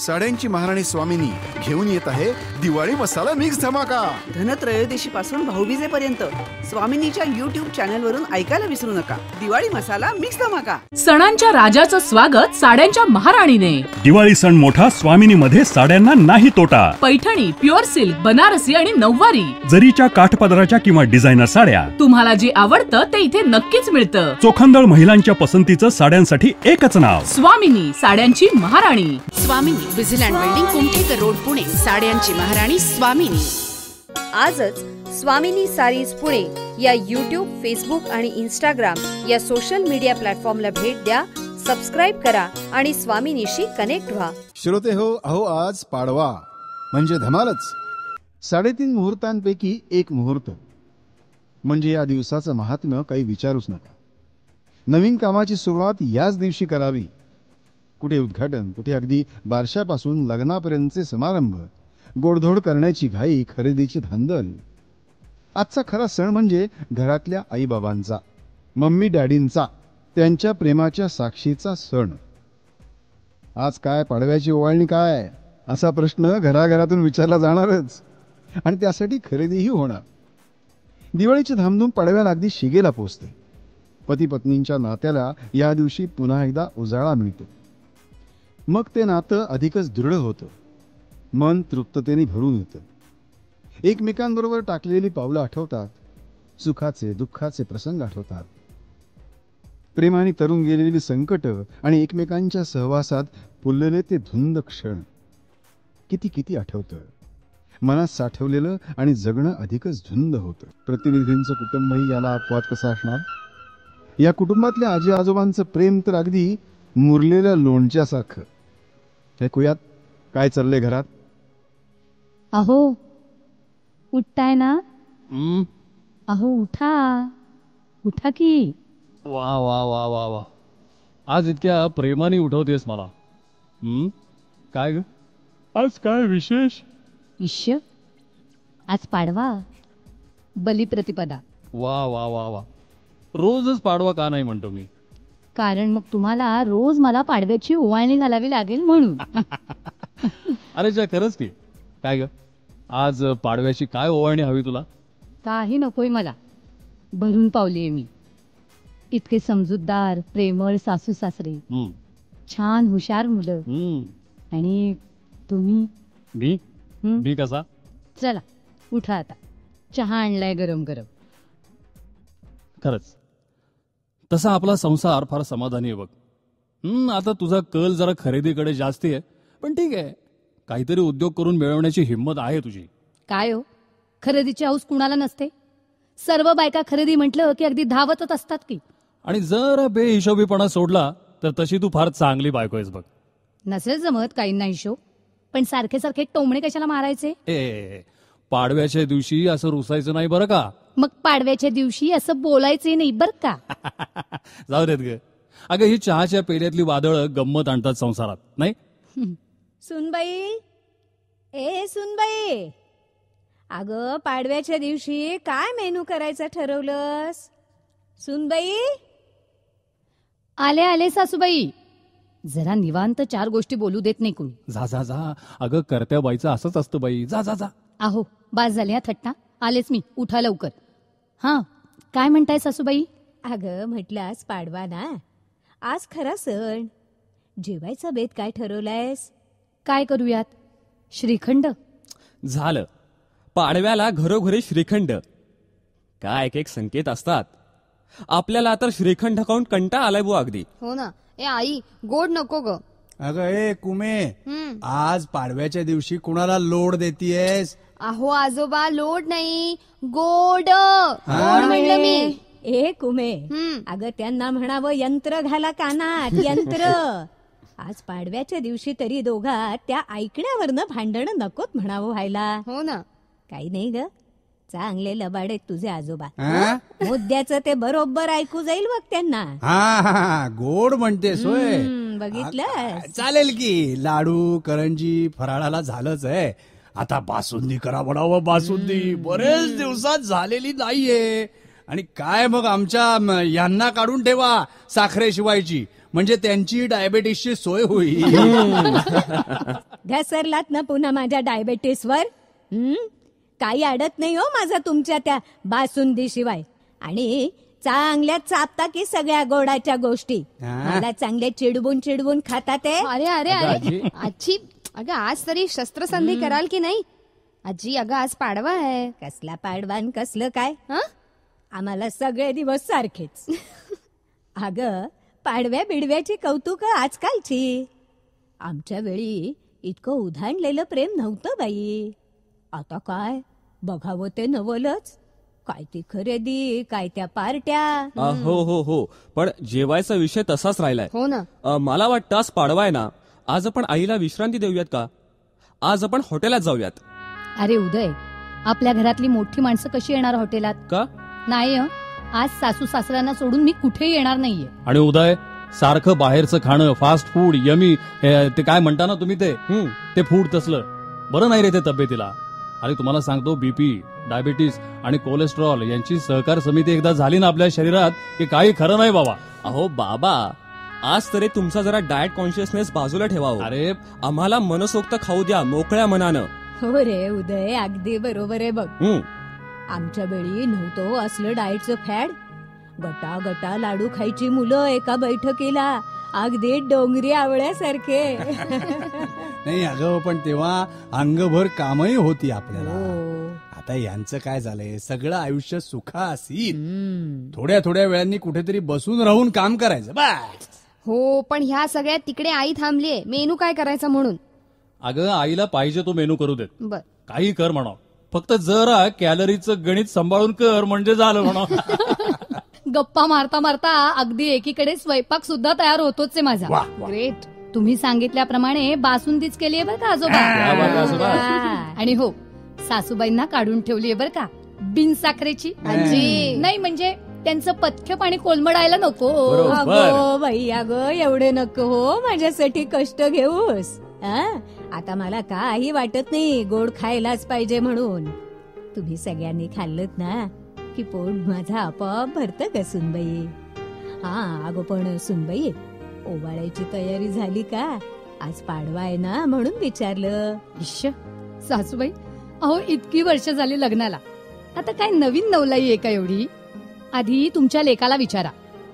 साड्यांची महाराणी स्वामिनी घेऊन येत आहे दिवाळी मसाला मिक्स धमाका. धनत्रयोदशी पासून भाऊबीजेपर्यंत स्वामिनीच्या YouTube चॅनल वरून ऐकायला विसरू नका. दिवाळी मसाला मिक्स धमाका. सणांच्या राजाचं स्वागत साड्यांच्या महाराणीने. दिवाळी सण मोठा स्वामिनी मध्ये साड्यांना नाही तोटा. पैठणी, प्युअर सिल्क, बनारसी आणि नऊवारी, जरीच्या काठपदराच्या किंवा डिझायनर साड्या, तुम्हाला जे आवडतं ते इथे नक्कीच मिळतं. चोखंदळ महिलांच्या पसंतीचं साड्यांसाठी एकच नाव, स्वामिनी, साड्यांची महाराणी. स्वामिनी, विझिलँड बिल्डिंग, कुमठेकर रोड, पुणे. साड्यांची महाराणी स्वामिनी. आजच स्वामिनी सारीज पुणे या YouTube, फेसबुक आणि Instagram या सोशल मीडिया प्लॅटफॉर्मला भेट द्या, सबस्क्राईब करा आणि स्वामिनीशी कनेक्ट व्हा. श्रोते हो, अहो आज पाडवा म्हणजे धमालच. 3.5 मुहूर्तांपैकी एक मुहूर्त म्हणजे या दिवसाचं महात्म्य काही विचारूच नका. नवीन कामाची सुरुवात याच दिवशी करावी. कुठे उद्घाटन, कुठे अगदी बारशापासून लग्नापर्यंतचे समारंभ, गोडधोड करण्याची घाई, खरेदीची धांदल. आजचा खरा सण म्हणजे घरातल्या आईबाबांचा, मम्मी डॅडींचा, त्यांच्या प्रेमाच्या साक्षीचा सण. आज काय पाडव्याची ओवाळणी काय, असा प्रश्न घराघरातून विचारला जाणारच आणि त्यासाठी खरेदीही होणार. दिवाळीची धामधूम पाडव्याला अगदी शिगेला पोचते. पती पत्नींच्या नात्याला या दिवशी पुन्हा एकदा उजाळा मिळतो. मग ते नातं अधिकच दृढ होतं. मन तृप्ततेने भरून येतं. एकमेकांबरोबर टाकलेली पावलं आठवतात. सुखाचे दुःखाचे प्रसंग आठवतात. प्रेमाने तरून गेलेली संकट आणि एकमेकांच्या सहवासात फुललेले ते धुंद क्षण किती किती आठवतं. मनात साठवलेलं आणि जगणं अधिकच धुंद होतं. प्रतिनिधींचं कुटुंबही याला अपवाद कसा असणार. या कुटुंबातल्या आजी आजोबांचं प्रेम तर अगदी मुरलेल्या लोणच्यासारखं. ऐकूयात काय चाललंय घरात. अहो उठताय ना. अहो उठा उठा की. वा वा वा वा वा, आज इतक्या प्रेमाने उठवतेस मला. काय ग, आज काय विशेष. इश्य, आज पाडवा, बलिप्रतिपदा. वा वा वा वा, रोजच पाडवा का नाही म्हणतो मी. कारण मग तुम्हाला रोज मला पाडव्याची ओवाळणी घालावी लागेल म्हणून. अरे जा, खरंच की. काय ग, आज पाडव्याची काय ओवाळणी हवी तुला. काही नकोय मला. भरून पावलीये मी. इतके समजूतदार प्रेमळ सासू सासरे, छान हुशार मुलं, आणि तुम्ही. मी कसा. चला उठा आता, चहा आणलाय गरम गरम. खरंच तसा आपला संसार फार समाधानी आहे बघ. आता तुझा कल जरा खरेदीकडे जास्ती आहे, पण ठीक आहे. काहीतरी उद्योग करून मिळवण्याची हिंमत आहे तुझी. काय हो, खरेदीची हौस कुणाला नसते. सर्व बायका खरेदी म्हटलं की अगदी धावतच असतात की. आणि जर बेहिशोबीपणा सोडला तर तशी तू फार चांगली बायको आहेस बघ. नसेल जमत काहींना हिशोब, पण सारखे सारखे टोमणे कशाला मारायचे. पाडव्याच्या दिवशी असं रुसायचं नाही बरं का. मग पाडव्याच्या दिवशी असं बोलायचं नाही बरं का. जाऊ देत ग. अगं ही चहाच्या पेल्यातली वादळ गंमत आणतात संसारात, नाही. सुनबाई, ए सुनबाई, अगं पाडव्याच्या दिवशी काय मेनू करायचं ठरवलंस. सुनबाई. आले आले सासूबाई. जरा निवांत 4 गोष्टी बोलू देत नाही कोणी. जा जा जा, अगं करत्या बाईचं असंच असतं बाई. जा जा जा. अहो बास झाले हा थट्टा. आलेच मी, उठा लवकर. हा काय म्हणताय सासूबाई. अगं म्हटलं आज पाडवा ना, आज खरा सण. जेवायचा बेत काय ठरवलायस. काय करूयात. श्रीखंड. झालं, पाडव्याला घरोघरी श्रीखंड. काय एक एक संकेत असतात. आपल्याला तर श्रीखंड खाऊन कंटाळा आलाय बुवा अगदी. हो ना. ए आई, गोड नको ग. अगं ए कुमे, आज पाडव्याच्या दिवशी कुणाला लोड देतीयस. अहो आजोबा, लोड नाही, गोड गोड म्हणलं मी. ए कुमे, अगं त्यांना म्हणावं यंत्र घाला कानात, यंत्र. आज पाडव्याच्या दिवशी तरी दोघात त्या ऐकण्यावरनं भांडणं नकोत म्हणावं व्हायला. हो ना. काही नाही ग, चांगले लबाडेत तुझे आजोबा. मुद्द्याचं ते बरोबर ऐकू जाईल बघ त्यांना. हा गोड म्हणतेस होय. बघितलं. चालेल की. लाडू करंजी फराळाला झालंच आहे. आता बासुंदी करा म्हणावं. बासुंदी बरेच दिवसात झालेली नाहीये. आणि काय मग आमच्या यांना काढून ठेवा साखरेशिवायची. म्हणजे त्यांची डायबेटीसची सोय होईल. घसरलात ना पुन्हा माझ्या डायबेटीसवर. काही अडत नाही हो माझा तुमच्या त्या बासुंदी शिवाय. आणि चांगल्या चापता की सगळ्या गोडाच्या गोष्टी. मला चांगले चिडवून खाता ते. अरे अरे अरे आजी, अगं आज तरी शस्त्रसंधी कराल की नाही आजी? अगं आज पाडवा आहे. कसला पाडवान कसलं काय? आम्हाला सगळे दिवस सारखेच. अगं पाडव्या बिडव्याची कौतुक आजकालची. आमच्या वेळी इतकं उधाणलेलं प्रेम नव्हतं बाई. आता काय बघावं ते नवलच. काय ती खरेदी, काय त्या पार्ट्या. हो पण जेवायचा विषय तसाच राहिलाय. हो ना. मला वाटतं आज पाडवा आहे ना, आज आपण आईला विश्रांती देऊयात का? आज आपण हॉटेलात जाऊयात. अरे उदय, आपल्या घरातली मोठी माणसं कशी येणार हॉटेलात? का नाही आज सासू सासऱ्यांना सोडून मी कुठेही येणार नाहीये. आणि उदय, सारखं बाहेरचं खाणं, फास्ट फूड, यमी, ते काय म्हणता ना तुम्ही, ते फूड तसलं बरं नाही रे ते तब्येतीला. आणि तुम्हाला सांगतो, बीपी, डायबिटीस आणि कोलेस्ट्रॉल यांची सहकार समिती एकदा झाली ना आपल्या शरीरात की काही खरं नाही बाबा. अहो बाबा, आज तरी तुमचा जरा डाएट कॉन्शियसनेस बाजूला ठेवावं. अरे आम्हाला मनसोक्त खाऊ द्या मोकळ्या मनानं. हो रे उदय, अगदी बरोबर आहे बघ. आमच्या वेळी नव्हतं असलं डाएटचं फॅड. गटा गटा लाडू खायची मुलं एका बैठकीला, अगदी डोंगरी आवळ्यासारखे. नाही अगं, पण तेव्हा अंगभर कामही होती आपल्याला. आता यांचं काय झालंय, सगळं आयुष्य सुखासीन. थोड्या थोड्या वेळांनी कुठेतरी बसून राहून काम करायचं बस. हो, पण ह्या सगळ्यात तिकडे आई थांबलीये मेनू काय करायचा म्हणून. अगं आईला पाहिजे तो मेनू करू देत. बर, काही कर म्हणा, फक्त जरा कॅलरीचं गणित सांभाळून कर म्हणजे झालं म्हणा. गप्पा मारता मारता अगदी एकीकडे स्वयंपाक सुद्धा तयार होतोच आहे माझा. ग्रेट. तुम्ही सांगितल्याप्रमाणे बासुंदीच केलीये बरं का आजोबा. आणि हो, सासूबाईंना काढून ठेवलीये बरं का बिन साखरेची. आजी नाही म्हणजे त्यांचं पथ्य पाणी कोलमडायला नको. अगो बाई, अगं एवढे नको हो माझ्यासाठी कष्ट घेऊस. आता मला काही वाटत नाही गोड खायलाच पाहिजे म्हणून. तुम्ही सगळ्यांनी खाल्लत ना की पोट माझा आपोआप भरतं का सुनबाई. अगो पण सुनबाई, ओवाळायची तयारी झाली का? आज पाडवा आहे ना म्हणून विचारलं. सासूबाई, अहो इतकी वर्ष झाली लग्नाला, आता काय नवीन नवलाई आहे का एवढी? आधी तुमच्या लेकाला विचारा,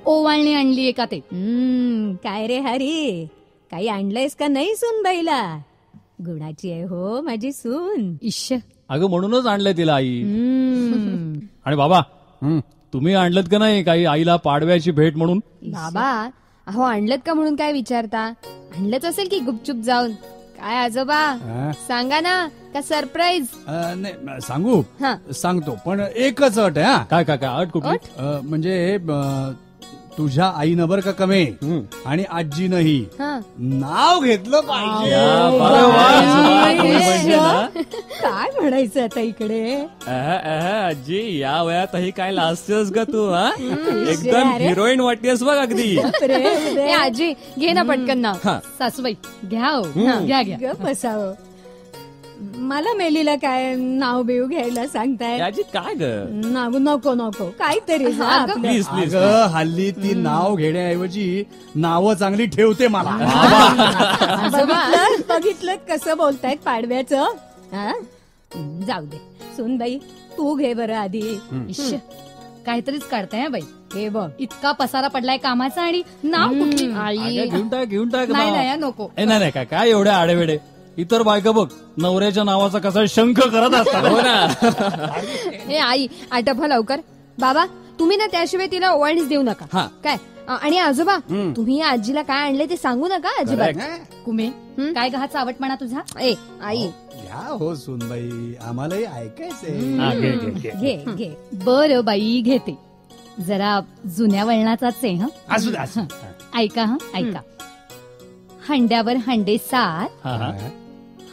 ओवाळणी आणलीये का ते. काय रे हरी, काही आणलंयस का नाही सुनबाईला? गुणाची आहे हो माझी सून. अगं म्हणूनच आणलंय तिला आई. आणि बाबा, तुम्ही आणलत का नाही काही आईला पाडव्याची भेट म्हणून? बाबा, अहो आणलत का म्हणून काय विचारता? आणलंच असेल की गुपचूप जाऊन. काय आजोबा सांगा ना, का सरप्राईज? नाही सांगतो, पण एकच अट आहे. काय काय काय अट कुठली? म्हणजे तुझ्या आईनं बरं का कमे आणि आजीनंही नाव घेतलं पाहिजे. काय म्हणायचं आता इकडे? आजी, या वयातही काय लाजतेस ग तू? एकदम हिरोईन वाटतेस बघ अगदी. आजी घे ना पटकन नाव. सासूबाई घ्या, घ्या बसावं. मला मेलीला काय नाव बिव घ्यायला सांगताय? आजी काय ग? नको काहीतरी. प्लीज. हल्ली ती नाव घेण्याऐवजी नावं चांगली ठेवते मला. बघितलं कसं बोलतायत पाडव्याचं. जाऊ दे सुनबाई, तू घे बरं आधी. काहीतरीच काढताय बाई. हे बघ, इतका पसारा पडलाय कामाचा आणि नाव कुठली? आई घेऊन टाक. नाही नको. नाही काय एवढे आडेवेडे. इतर बायका बघ नवऱ्याच्या नावाचा कसा शंख करत असतात. हो ना. हे आई आटपा लवकर. बाबा, तुम्ही ना त्याशिवाय तिला ओवाळणीच देऊ नका. काय? आणि आजोबा, तुम्ही आजीला काय आणले ते सांगू नका अजिबात. कुमे, काय गहा चावट म्हणा तुझा? आई घ्या हो सुनबाई, आम्हालाही ऐकायचंय. घे. बरं बाई, घेते. जरा जुन्या वळणाचाच आहे. असू दे. ऐका ऐका. हंड्यावर हंडे सात,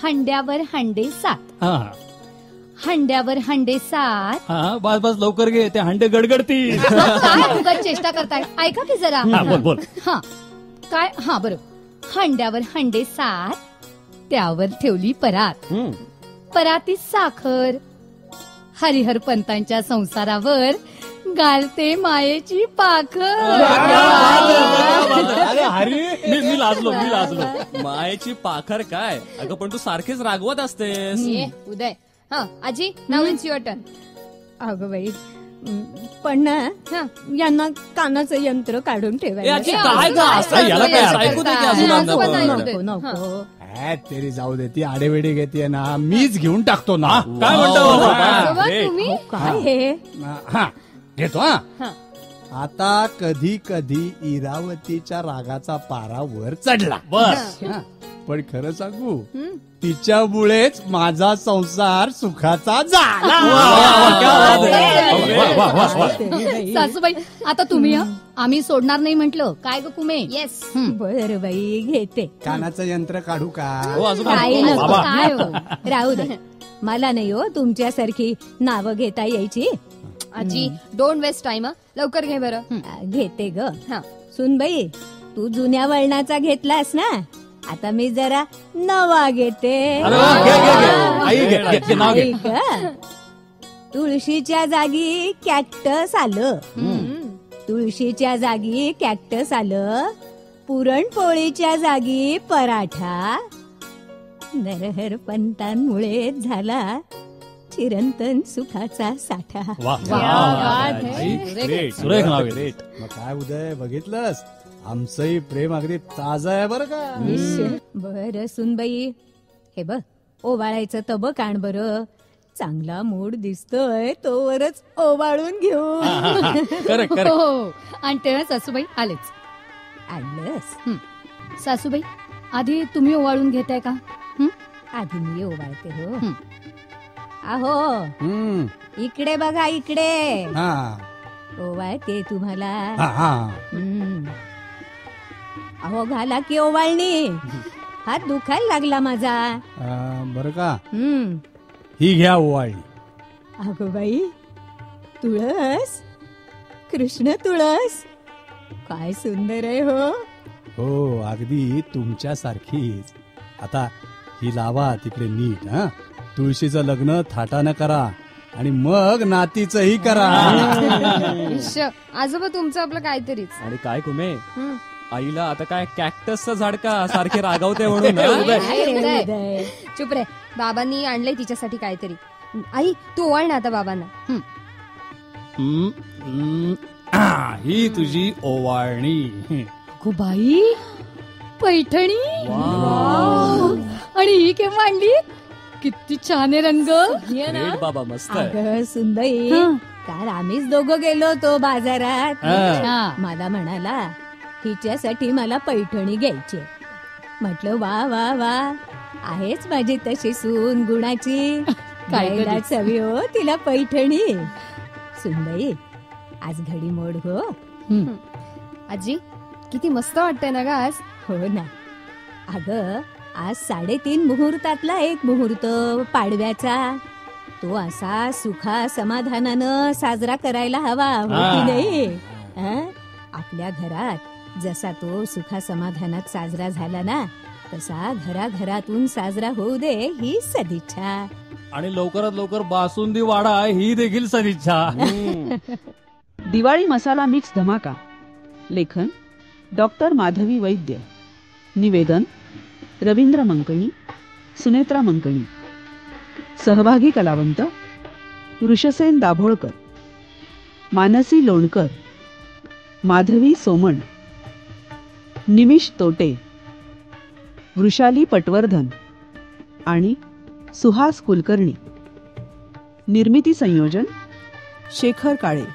हंड्यावर हंडे सात, हंड्यावर हंडे सात. बस लवकर घे, ते हंडे गडगडती. काय उगाच चेष्टा करताय? ऐका की जरा. बोल. काय? बरोबर. हंड्यावर हंडे सात, त्यावर ठेवली परात, परातीत साखर. हरिहर पंतांच्या संसारावर घालते मायेची पाखर. मी लाजलो मायेची पाखर काय? अगं पण तू सारखेच रागवत असतेस. उदय, हा आजी, नाव इट्स युअर टर्न. अगं बाई, पण ना यांना कानाचं यंत्र काढून ठेवायचं. नको तरी जाऊ दे, ती आडेवेडे घेते ना, मीच घेऊन टाकतो ना. काय म्हणतो? काय हे? हा घेतो. हा आता कधी कधी इरावतीच्या रागाचा पारा वर चढला, बस. पण खरं सांगू, तिच्यामुळेच माझा संसार सुखाचा झाला. सासूबाई, आता तुम्ही आम्ही सोडणार नाही म्हटलं. काय ग कुमे? येस, बर बाई, घेते. कानाचं यंत्र काढू का? काय नको, काय हो, राहू दे. मला नाही हो तुमच्यासारखी नावं घेता यायची. आजी, डोंट वेस्ट टाइम. लवकर घे बरं. घेते ग. सुनबाई, तू जुन्या वळणाचा घेतलास ना, आता मी जरा नवा घेते. तुळशीच्या जागी कॅक्टस आलं, तुळशीच्या जागी कॅक्टस आलं, पुरणपोळीच्या जागी पराठा, नरहर पंतांमुळे झाला चिरंतन सुखाचा साठा. मग काय उदय, बघितलंस, आमचंही प्रेम अगदी ताजं आहे बरं का. बर सुनबाई, हे बघ, ओवाळायचं तब काण बरं. चांगला मूड दिसतोय तोवरच ओवाळून घेऊ. आणि तेव्हा सासूबाई आलेच. आणलंस? सासूबाई, आधी तुम्ही ओवाळून घेताय का? आधी मी ओवाळते हो. अहो, इकडे बघा, इकडे ओवाळते तुम्हाला. अहो, घाला की ओवाळणी, हात दुखायला लागला माझा. बर का, ही घ्या ओवाळणी. अगो बाई, तुळस, कृष्ण तुळस, काय सुंदर आहे हो. हो, अगदी तुमच्यासारखीच. आता ही लावा तिकडे नीट. तुळशीचं लग्न थाटानं करा आणि मग नातीचंही करा. आजोबा, तुमचं आपलं काहीतरीच. आणि काय कुमे, आईला आता काय कॅक्टसचं झाड का सारखे रागावते म्हणून? चुप रे, बाबांनी आणलंय तिच्यासाठी काहीतरी. आई, तू ओवाळ ना आता बाबांना. ही तुझी ओवाळणी. बाई, पैठणी. आणि ही केव्हा आणली? किती छान आहे रंग. बाबा, मस्त. सुंदई, काल आम्हीच दोघं गेलो होतो बाजारात. मला म्हणाला, हिच्यासाठी मला पैठणी घ्यायची. म्हटलं वा वा वा, आहेच माझी तशी सून गुणाची, काय हवी हो तिला पैठणी. सुंदई, आज घडी मोड हो. आजी, किती मस्त वाटतंय ना ग आज. हो ना. अगं, आज 3:30 मुहूर्तातला एक मुहूर्त पाडव्याचा, तो असा सुखा समाधानानं साजरा करायला हवा, हो की नाही? आपल्या घरात जसा तो सुखा समाधानात साजरा झाला ना, तसा घराघरातून साजरा होऊ दे, ही सदिच्छा. आणि लवकरात लवकर बासुंदी वाढा, ही देखील सदिच्छा. दिवाळी मसाला मिक्स धमाका. लेखन डॉक्टर माधवी वैद्य. निवेदन रवींद्र मंकणी, सुनेत्रा मंकणी. सहभागी कलावंत ऋषसेन दाभोळकर, मानसी लोणकर, माधवी सोमण, निमिष तोटे, वृषाली पटवर्धन आणि सुहास कुलकर्णी. निर्मिती संयोजन शेखर काळे.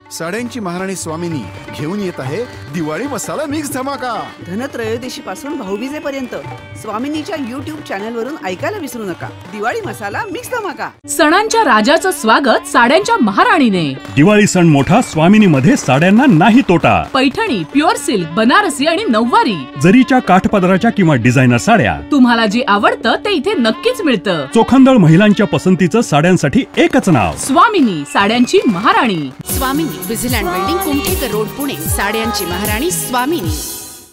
साड्यांची महाराणी स्वामिनी घेऊन येत आहे दिवाळी मसाला मिक्स धमाका. धनत्रयोदशी पासून भाऊबीजेपर्यंत स्वामिनीच्या YouTube चॅनल वरून ऐकायला विसरू नका. दिवाळी मसाला मिक्स धमाका. सणांच्या राजाचं स्वागत साड्यांच्या महाराणीने. दिवाळी सण मोठा, स्वामिनी मध्ये साड्यांना नाही तोटा. पैठणी, प्युअर सिल्क, बनारसी आणि नऊवारी, जरीच्या काठपदराच्या किंवा डिझायनर साड्या, तुम्हाला जे आवडतं ते इथे नक्कीच मिळतं. चोखंदळ महिलांच्या पसंतीचं साड्यांसाठी एकच नाव, स्वामिनी, साड्यांची महाराणी. स्वामिनी, विजिलँड बिल्डिंग, कुमठेकर रोड, पुणे. साड्यांची महाराणी स्वामिनी.